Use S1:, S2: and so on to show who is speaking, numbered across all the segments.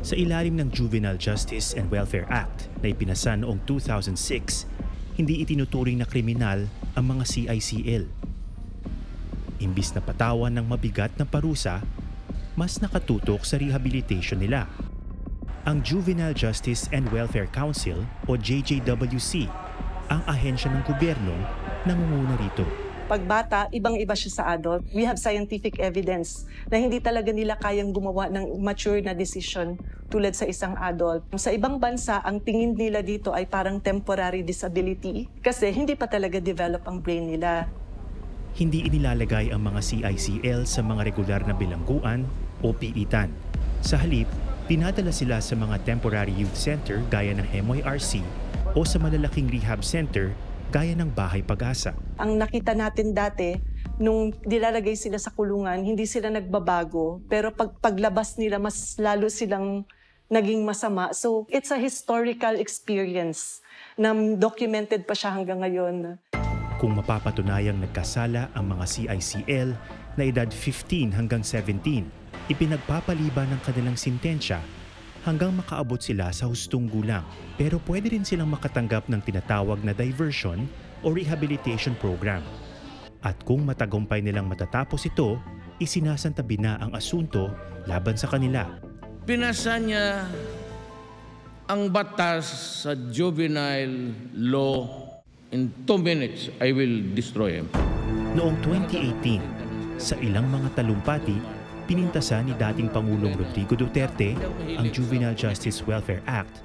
S1: Sa ilalim ng Juvenile Justice and Welfare Act na ipinasa noong 2006, hindi itinuturing na kriminal ang mga CICL. Imbis na patawan ng mabigat na parusa, mas nakatutok sa rehabilitation nila. Ang Juvenile Justice and Welfare Council o JJWC ang ahensya ng gobyerno nangunguna rito.
S2: Pag bata, ibang-iba siya sa adult. We have scientific evidence na hindi talaga nila kayang gumawa ng mature na decision tulad sa isang adult. Sa ibang bansa, ang tingin nila dito ay parang temporary disability kasi hindi pa talaga develop ang brain nila.
S1: Hindi inilalagay ang mga CICL sa mga regular na bilangguan o piitan. Sa halip, pinadala sila sa mga temporary youth center gaya ng MYRC o sa malalaking rehab center gaya ng Bahay Pag-asa.
S2: Ang nakita natin dati, nung nilalagay sila sa kulungan, hindi sila nagbabago. Pero paglabas nila, mas lalo silang naging masama. So it's a historical experience na documented pa siya hanggang ngayon.
S1: Kung mapapatunayang nagkasala ang mga CICL na edad 15 hanggang 17, ipinagpapaliban ng kanilang sintensya hanggang makaabot sila sa hustong gulang. Pero pwede rin silang makatanggap ng tinatawag na diversion o rehabilitation program. At kung matagumpay nilang matatapos ito, isinasantabi na ang asunto laban sa kanila.
S3: Pinasa niya ang batas sa juvenile law. In 2 minutes, I will destroy him.
S1: Noong 2018, sa ilang mga talumpati, pinintasan ni dating Pangulong Rodrigo Duterte ang Juvenile Justice Welfare Act.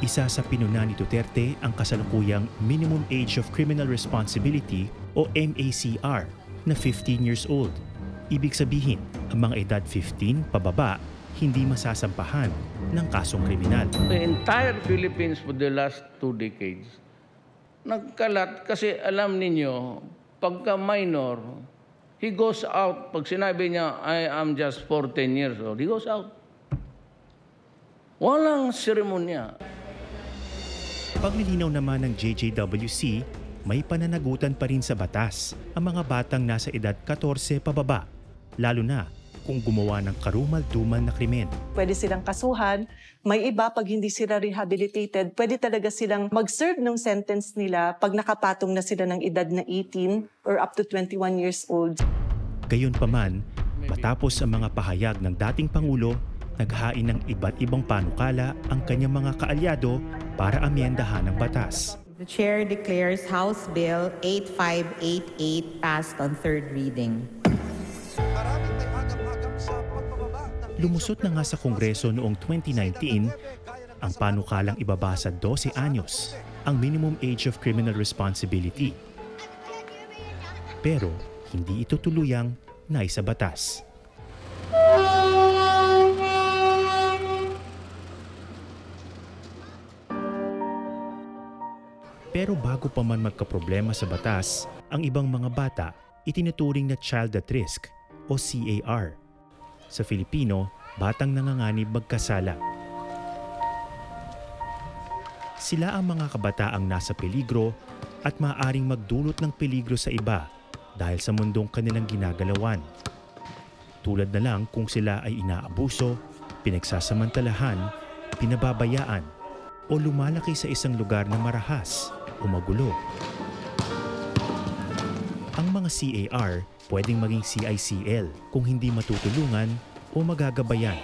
S1: Isa sa pinuna ni Duterte ang kasalukuyang Minimum Age of Criminal Responsibility o MACR na 15 years old. Ibig sabihin, ang mga edad 15 pababa hindi masasampahan ng kasong kriminal.
S3: The entire Philippines for the last 2 decades, nagkalat kasi alam ninyo, pagka minor, he goes out. Pag sinabi niya, I am just 14 years old, he goes out. Walang seremonya.
S1: Paglilinaw naman ng JJWC, may pananagutan pa rin sa batas ang mga batang nasa edad 14 pababa, lalo na kung gumawa ng karumal-dumal na krimen.
S2: Pwede silang kasuhan. May iba, pag hindi sila rehabilitated, pwede talaga silang mag-serve ng sentence nila pag nakapatong na sila ng edad na 18 or up to 21 years old.
S1: Gayunpaman, matapos ang mga pahayag ng dating Pangulo, naghain ng iba't ibang panukala ang kanyang mga kaalyado para amyendahan ang batas.
S4: The Chair declares House Bill 8588 passed on third reading.
S1: Lumusot na nga sa Kongreso noong 2019 ang panukalang ibaba sa 12 anyos ang minimum age of criminal responsibility. Pero hindi ito tuluyang naisabatas. Pero bago pa man magkaproblema sa batas, ang ibang mga bata itinuturing na child at risk o CAR. Sa Filipino, batang nanganganib magkasala. Sila ang mga kabataang nasa peligro at maaaring magdulot ng peligro sa iba dahil sa mundong kanilang ginagalawan. Tulad na lang kung sila ay inaabuso, pinagsasamantalahan, pinababayaan, o lumalaki sa isang lugar na marahas o magulo. Ang mga CAR pwedeng maging CICL kung hindi matutulungan o magagabayan